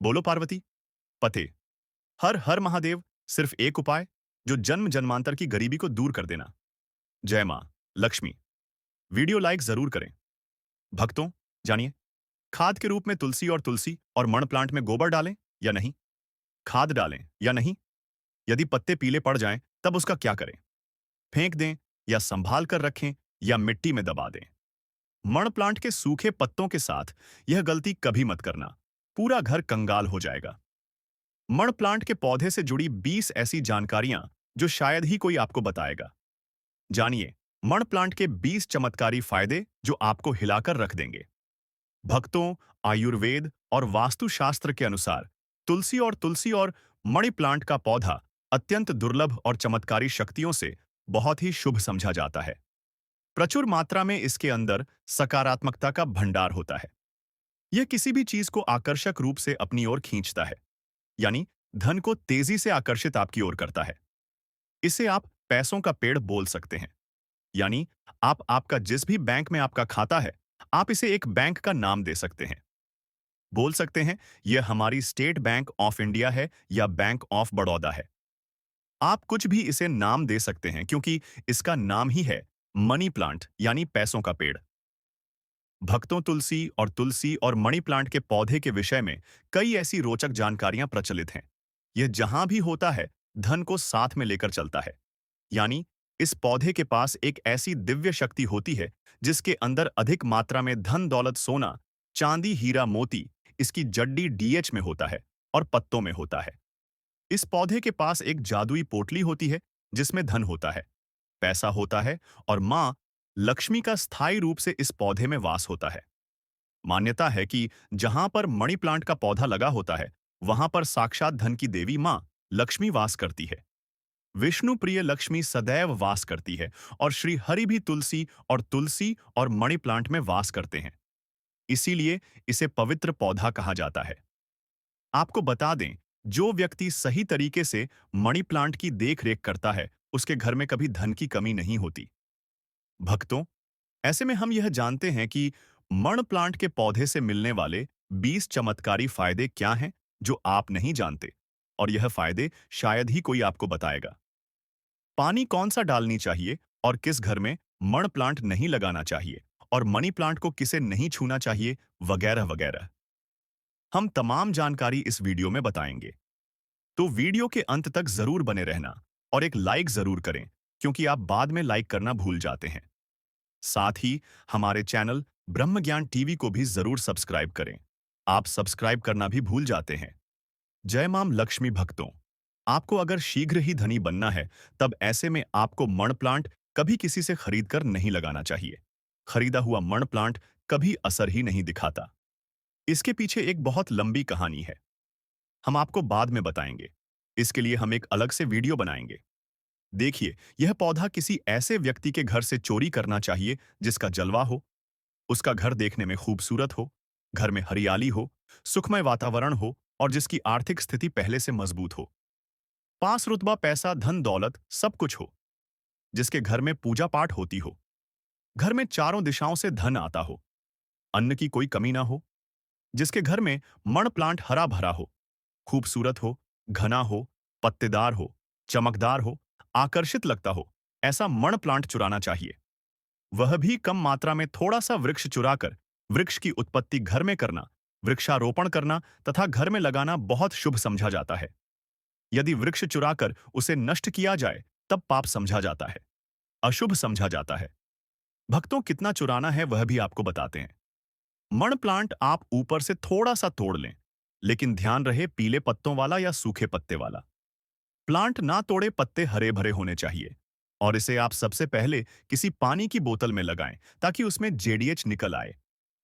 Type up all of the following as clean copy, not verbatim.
बोलो पार्वती। पते। हर हर महादेव। सिर्फ एक उपाय, जो जन्म जन्मांतर की गरीबी को दूर कर देना। जय मां लक्ष्मी। वीडियो लाइक जरूर करें। भक्तों, जानिए, खाद के रूप में तुलसी और मण प्लांट में गोबर डालें या नहीं? खाद डालें या नहीं? यदि पत्ते पीले पड़ जाएं, तब उसका क्या करें? फेंक दें या संभाल कर रखें या मिट्टी में दबा दें? मण प्लांट के सूखे पत्तों के साथ यह गलती कभी मत करना। पूरा घर कंगाल हो जाएगा। मण प्लांट के पौधे से जुड़ी 20 ऐसी जानकारियां जो शायद ही कोई आपको बताएगा। जानिए, मण प्लांट के 20 चमत्कारी फायदे जो आपको हिलाकर रख देंगे। भक्तों, आयुर्वेद और वास्तुशास्त्र के अनुसार तुलसी और मणि प्लांट का पौधा अत्यंत दुर्लभ और चमत्कारी शक्तियों से बहुत ही शुभ समझा जाता है। प्रचुर मात्रा में इसके अंदर सकारात्मकता का भंडार होता है। यह किसी भी चीज को आकर्षक रूप से अपनी ओर खींचता है, यानी धन को तेजी से आकर्षित आपकी ओर करता है। इसे आप पैसों का पेड़ बोल सकते हैं। यानी आप आपका जिस भी बैंक में आपका खाता है, आप इसे एक बैंक का नाम दे सकते हैं। बोल सकते हैं, यह हमारी स्टेट बैंक ऑफ इंडिया है या बैंक ऑफ बड़ौदा है। आप कुछ भी इसे नाम दे सकते हैं क्योंकि इसका नाम ही है मनी प्लांट, यानी पैसों का पेड़। भक्तों, तुलसी और मनी प्लांट के पौधे के विषय में कई ऐसी रोचक जानकारियां प्रचलित हैं। यह जहां भी होता है, धन को साथ में लेकर चलता है। यानी इस पौधे के पास एक ऐसी दिव्य शक्ति होती है जिसके अंदर अधिक मात्रा में धन दौलत सोना चांदी हीरा मोती इसकी जड्डी डीएच में होता है और पत्तों में होता है। इस पौधे के पास एक जादुई पोटली होती है जिसमें धन होता है, पैसा होता है और मां लक्ष्मी का स्थायी रूप से इस पौधे में वास होता है। मान्यता है कि जहां पर मणि प्लांट का पौधा लगा होता है, वहां पर साक्षात धन की देवी मां लक्ष्मी वास करती है। विष्णु प्रिय लक्ष्मी सदैव वास करती है और श्री हरि भी तुलसी और मणि प्लांट में वास करते हैं। इसीलिए इसे पवित्र पौधा कहा जाता है। आपको बता दें, जो व्यक्ति सही तरीके से मणि प्लांट की देखरेख करता है, उसके घर में कभी धन की कमी नहीं होती। भक्तों, ऐसे में हम यह जानते हैं कि मण प्लांट के पौधे से मिलने वाले 20 चमत्कारी फायदे क्या हैं जो आप नहीं जानते, और यह फायदे शायद ही कोई आपको बताएगा। पानी कौन सा डालनी चाहिए और किस घर में मण प्लांट नहीं लगाना चाहिए, और मनी प्लांट को किसे नहीं छूना चाहिए, वगैरह वगैरह। हम तमाम जानकारी इस वीडियो में बताएंगे। तो वीडियो के अंत तक जरूर बने रहना और एक लाइक जरूर करें, क्योंकि आप बाद में लाइक करना भूल जाते हैं। साथ ही हमारे चैनल ब्रह्म ज्ञान टीवी को भी जरूर सब्सक्राइब करें। आप सब्सक्राइब करना भी भूल जाते हैं। जय मां लक्ष्मी। भक्तों, आपको अगर शीघ्र ही धनी बनना है, तब ऐसे में आपको मण प्लांट कभी किसी से खरीद कर नहीं लगाना चाहिए। खरीदा हुआ मण प्लांट कभी असर ही नहीं दिखाता। इसके पीछे एक बहुत लंबी कहानी है, हम आपको बाद में बताएंगे। इसके लिए हम एक अलग से वीडियो बनाएंगे। देखिए, यह पौधा किसी ऐसे व्यक्ति के घर से चोरी करना चाहिए जिसका जलवा हो, उसका घर देखने में खूबसूरत हो, घर में हरियाली हो, सुखमय वातावरण हो और जिसकी आर्थिक स्थिति पहले से मजबूत हो। पास रुतबा, पैसा, धन दौलत सब कुछ हो, जिसके घर में पूजा पाठ होती हो, घर में चारों दिशाओं से धन आता हो, अन्न की कोई कमी ना हो, जिसके घर में मण प्लांट हरा भरा हो, खूबसूरत हो, घना हो, पत्तेदार हो, चमकदार हो, आकर्षित लगता हो, ऐसा मण प्लांट चुराना चाहिए। वह भी कम मात्रा में। थोड़ा सा वृक्ष चुराकर वृक्ष की उत्पत्ति घर में करना, वृक्षारोपण करना तथा घर में लगाना बहुत शुभ समझा जाता है। यदि वृक्ष चुराकर उसे नष्ट किया जाए, तब पाप समझा जाता है, अशुभ समझा जाता है। भक्तों, कितना चुराना है वह भी आपको बताते हैं। मण प्लांट आप ऊपर से थोड़ा सा तोड़ लें, लेकिन ध्यान रहे पीले पत्तों वाला या सूखे पत्ते वाला। प्लांट ना तोड़े, पत्ते हरे भरे होने चाहिए। और इसे आप सबसे पहले किसी पानी की बोतल में लगाएं ताकि उसमें जेडीएच निकल आए।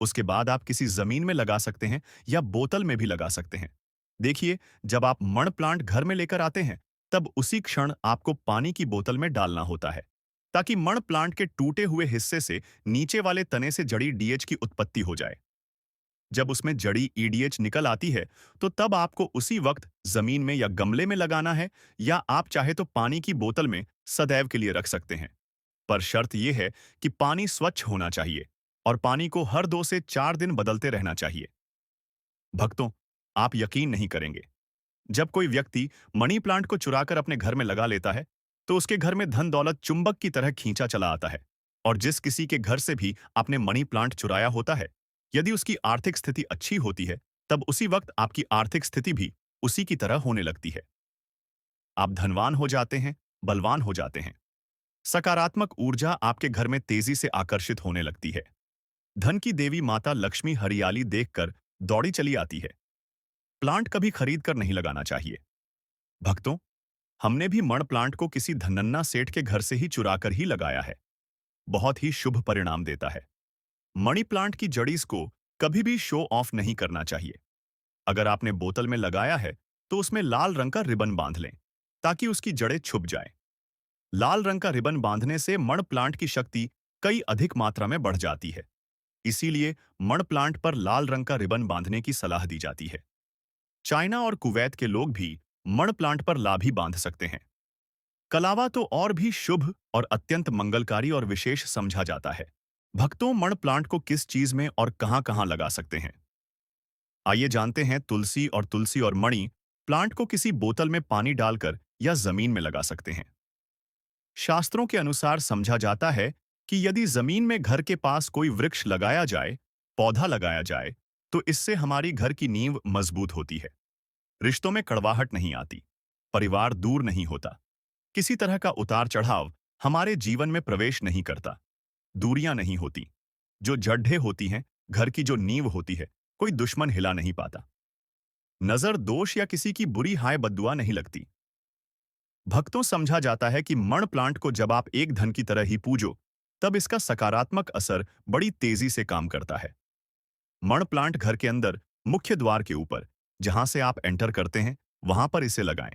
उसके बाद आप किसी जमीन में लगा सकते हैं या बोतल में भी लगा सकते हैं। देखिए, जब आप मण प्लांट घर में लेकर आते हैं, तब उसी क्षण आपको पानी की बोतल में डालना होता है, ताकि मण प्लांट के टूटे हुए हिस्से से नीचे वाले तने से जड़ी डीएच की उत्पत्ति हो जाए। जब उसमें जड़ी ईडीएच निकल आती है, तो तब आपको उसी वक्त जमीन में या गमले में लगाना है, या आप चाहे तो पानी की बोतल में सदैव के लिए रख सकते हैं। पर शर्त यह है कि पानी स्वच्छ होना चाहिए और पानी को हर 2 से 4 दिन बदलते रहना चाहिए। भक्तों, आप यकीन नहीं करेंगे। जब कोई व्यक्ति मनी प्लांट को चुराकर अपने घर में लगा लेता है, तो उसके घर में धन दौलत चुंबक की तरह खींचा चला आता है। और जिस किसी के घर से भी आपने मनी प्लांट चुराया होता है, यदि उसकी आर्थिक स्थिति अच्छी होती है, तब उसी वक्त आपकी आर्थिक स्थिति भी उसी की तरह होने लगती है। आप धनवान हो जाते हैं, बलवान हो जाते हैं। सकारात्मक ऊर्जा आपके घर में तेजी से आकर्षित होने लगती है। धन की देवी माता लक्ष्मी हरियाली देखकर दौड़ी चली आती है। प्लांट कभी खरीद कर नहीं लगाना चाहिए। भक्तों, हमने भी मण प्लांट को किसी धनन्ना सेठ के घर से ही चुराकर ही लगाया है। बहुत ही शुभ परिणाम देता है। मनी प्लांट की जड़ीस को कभी भी शो ऑफ नहीं करना चाहिए। अगर आपने बोतल में लगाया है, तो उसमें लाल रंग का रिबन बांध लें, ताकि उसकी जड़ें छुप जाएं। लाल रंग का रिबन बांधने से मण प्लांट की शक्ति कई अधिक मात्रा में बढ़ जाती है। इसीलिए मण प्लांट पर लाल रंग का रिबन बांधने की सलाह दी जाती है। चाइना और कुवैत के लोग भी मण प्लांट पर लाभी बांध सकते हैं। कलावा तो और भी शुभ और अत्यंत मंगलकारी और विशेष समझा जाता है। भक्तों, मण प्लांट को किस चीज में और कहां-कहां लगा सकते हैं? आइए जानते हैं। तुलसी और मणि प्लांट को किसी बोतल में पानी डालकर या जमीन में लगा सकते हैं। शास्त्रों के अनुसार समझा जाता है कि यदि जमीन में घर के पास कोई वृक्ष लगाया जाए, पौधा लगाया जाए, तो इससे हमारी घर की नींव मजबूत होती है। रिश्तों में कड़वाहट नहीं आती, परिवार दूर नहीं होता, किसी तरह का उतार चढ़ाव हमारे जीवन में प्रवेश नहीं करता, दूरियां नहीं होती। जो जड्ढे होती हैं, घर की जो नींव होती है, कोई दुश्मन हिला नहीं पाता। नजर दोष या किसी की बुरी हाय बद्दुआ नहीं लगती। भक्तों, समझा जाता है कि मण प्लांट को जब आप एक धन की तरह ही पूजो, तब इसका सकारात्मक असर बड़ी तेजी से काम करता है। मण प्लांट घर के अंदर मुख्य द्वार के ऊपर, जहां से आप एंटर करते हैं, वहां पर इसे लगाएं।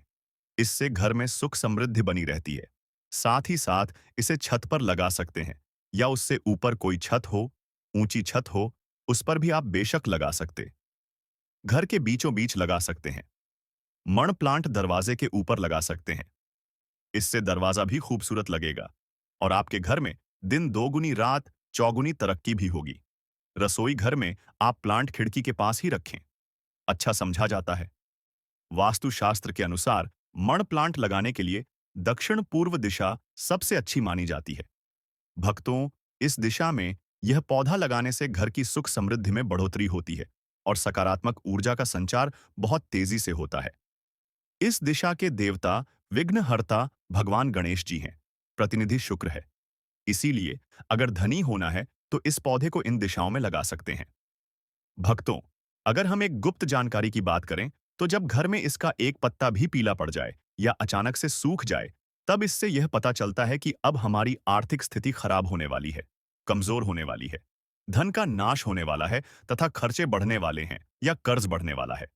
इससे घर में सुख समृद्धि बनी रहती है। साथ ही साथ इसे छत पर लगा सकते हैं, या उससे ऊपर कोई छत हो, ऊंची छत हो, उस पर भी आप बेशक लगा सकते। घर के बीचों बीच लगा सकते हैं। मण प्लांट दरवाजे के ऊपर लगा सकते हैं। इससे दरवाजा भी खूबसूरत लगेगा और आपके घर में दिन दोगुनी रात चौगुनी तरक्की भी होगी। रसोई घर में आप प्लांट खिड़की के पास ही रखें। अच्छा समझा जाता है। वास्तुशास्त्र के अनुसार मण प्लांट लगाने के लिए दक्षिण पूर्व दिशा सबसे अच्छी मानी जाती है। भक्तों, इस दिशा में यह पौधा लगाने से घर की सुख समृद्धि में बढ़ोतरी होती है और सकारात्मक ऊर्जा का संचार बहुत तेजी से होता है। इस दिशा के देवता विघ्नहर्ता भगवान गणेश जी हैं। प्रतिनिधि शुक्र है। इसीलिए अगर धनी होना है, तो इस पौधे को इन दिशाओं में लगा सकते हैं। भक्तों, अगर हम एक गुप्त जानकारी की बात करें, तो जब घर में इसका एक पत्ता भी पीला पड़ जाए या अचानक से सूख जाए, तब इससे यह पता चलता है कि अब हमारी आर्थिक स्थिति खराब होने वाली है, कमजोर होने वाली है, धन का नाश होने वाला है तथा खर्चे बढ़ने वाले हैं या कर्ज बढ़ने वाला है।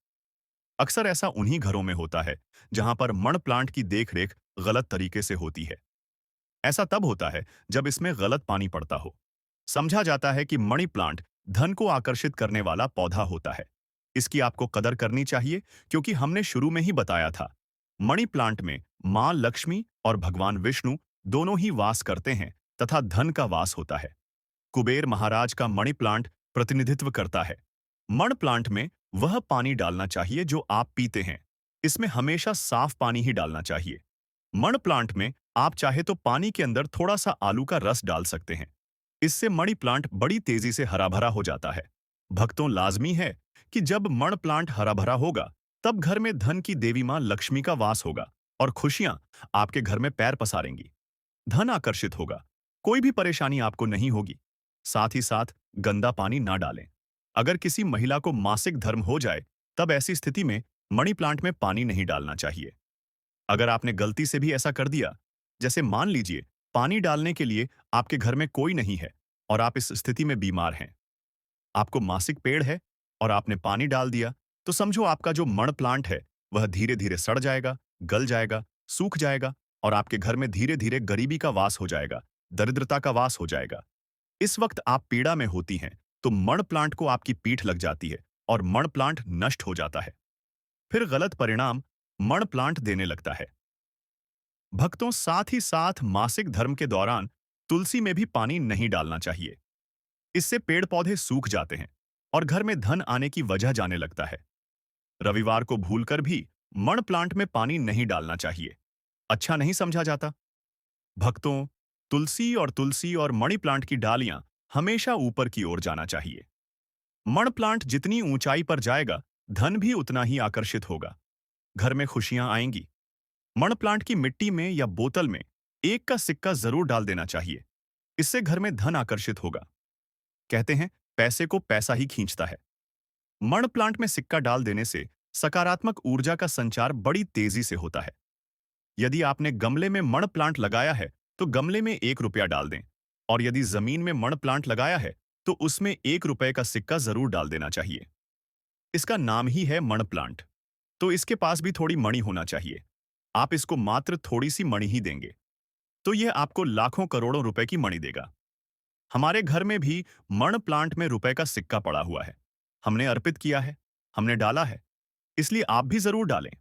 अक्सर ऐसा उन्हीं घरों में होता है जहां पर मण प्लांट की देखरेख गलत तरीके से होती है। ऐसा तब होता है जब इसमें गलत पानी पड़ता हो। समझा जाता है कि मनी प्लांट धन को आकर्षित करने वाला पौधा होता है। इसकी आपको कदर करनी चाहिए, क्योंकि हमने शुरू में ही बताया था, मणि प्लांट में मां लक्ष्मी और भगवान विष्णु दोनों ही वास करते हैं तथा धन का वास होता है। कुबेर महाराज का मणि प्लांट प्रतिनिधित्व करता है। मण प्लांट में वह पानी डालना चाहिए जो आप पीते हैं। इसमें हमेशा साफ पानी ही डालना चाहिए। मण प्लांट में आप चाहे तो पानी के अंदर थोड़ा सा आलू का रस डाल सकते हैं। इससे मणि प्लांट बड़ी तेजी से हरा भरा हो जाता है। भक्तों, लाजमी है कि जब मण प्लांट हरा भरा होगा, तब घर में धन की देवी मां लक्ष्मी का वास होगा और खुशियां आपके घर में पैर पसारेंगी। धन आकर्षित होगा, कोई भी परेशानी आपको नहीं होगी। साथ ही साथ गंदा पानी ना डालें। अगर किसी महिला को मासिक धर्म हो जाए, तब ऐसी स्थिति में मणि प्लांट में पानी नहीं डालना चाहिए। अगर आपने गलती से भी ऐसा कर दिया, जैसे मान लीजिए पानी डालने के लिए आपके घर में कोई नहीं है और आप इस स्थिति में बीमार हैं, आपको मासिक पेड़ है और आपने पानी डाल दिया, तो समझो आपका जो मण प्लांट है वह धीरे धीरे सड़ जाएगा, गल जाएगा, सूख जाएगा और आपके घर में धीरे धीरे गरीबी का वास हो जाएगा, दरिद्रता का वास हो जाएगा। इस वक्त आप पीड़ा में होती हैं, तो मण प्लांट को आपकी पीठ लग जाती है और मण प्लांट नष्ट हो जाता है। फिर गलत परिणाम मण प्लांट देने लगता है। भक्तों, साथ ही साथ मासिक धर्म के दौरान तुलसी में भी पानी नहीं डालना चाहिए। इससे पेड़ पौधे सूख जाते हैं और घर में धन आने की वजह जाने लगता है। रविवार को भूलकर भी मण प्लांट में पानी नहीं डालना चाहिए। अच्छा नहीं समझा जाता। भक्तों, तुलसी और मणि प्लांट की डालियां हमेशा ऊपर की ओर जाना चाहिए। मण प्लांट जितनी ऊंचाई पर जाएगा, धन भी उतना ही आकर्षित होगा। घर में खुशियां आएंगी। मण प्लांट की मिट्टी में या बोतल में एक का सिक्का जरूर डाल देना चाहिए। इससे घर में धन आकर्षित होगा। कहते हैं, पैसे को पैसा ही खींचता है। मण प्लांट में सिक्का डाल देने से सकारात्मक ऊर्जा का संचार बड़ी तेजी से होता है। यदि आपने गमले में मण प्लांट लगाया है, तो गमले में 1 रुपया डाल दें। और यदि जमीन में मण प्लांट लगाया है, तो उसमें 1 रुपए का सिक्का जरूर डाल देना चाहिए। इसका नाम ही है मण प्लांट, तो इसके पास भी थोड़ी मणि होना चाहिए। आप इसको मात्र थोड़ी सी मणि ही देंगे, तो यह आपको लाखों करोड़ों रुपए की मणि देगा। हमारे घर में भी मण प्लांट में रुपए का सिक्का पड़ा हुआ है। हमने अर्पित किया है, हमने डाला है, इसलिए आप भी जरूर डालें।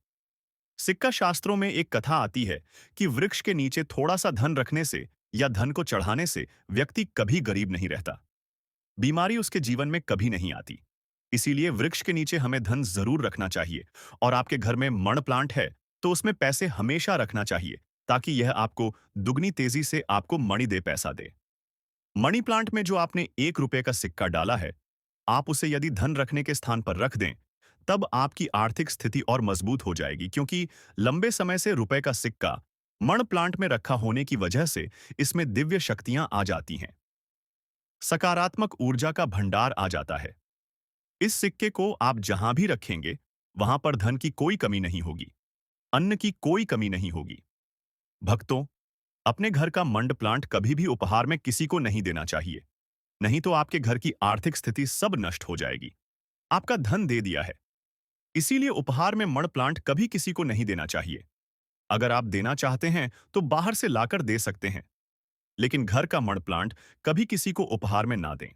सिक्का शास्त्रों में एक कथा आती है कि वृक्ष के नीचे थोड़ा सा धन रखने से या धन को चढ़ाने से व्यक्ति कभी गरीब नहीं रहता। बीमारी उसके जीवन में कभी नहीं आती। इसीलिए वृक्ष के नीचे हमें धन जरूर रखना चाहिए। और आपके घर में मण प्लांट है, तो उसमें पैसे हमेशा रखना चाहिए, ताकि यह आपको दुगनी तेजी से आपको मणि दे पैसा दे। मनी प्लांट में जो आपने 1 रुपए का सिक्का डाला है, आप उसे यदि धन रखने के स्थान पर रख दें, तब आपकी आर्थिक स्थिति और मजबूत हो जाएगी, क्योंकि लंबे समय से रुपए का सिक्का मण प्लांट में रखा होने की वजह से इसमें दिव्य शक्तियां आ जाती हैं। सकारात्मक ऊर्जा का भंडार आ जाता है। इस सिक्के को आप जहां भी रखेंगे, वहां पर धन की कोई कमी नहीं होगी, अन्न की कोई कमी नहीं होगी। भक्तों, अपने घर का मंड प्लांट कभी भी उपहार में किसी को नहीं देना चाहिए। नहीं तो आपके घर की आर्थिक स्थिति सब नष्ट हो जाएगी। आपका धन दे दिया है, इसीलिए उपहार में मण प्लांट कभी किसी को नहीं देना चाहिए। अगर आप देना चाहते हैं तो बाहर से लाकर दे सकते हैं, लेकिन घर का मण प्लांट कभी किसी को उपहार में ना दें।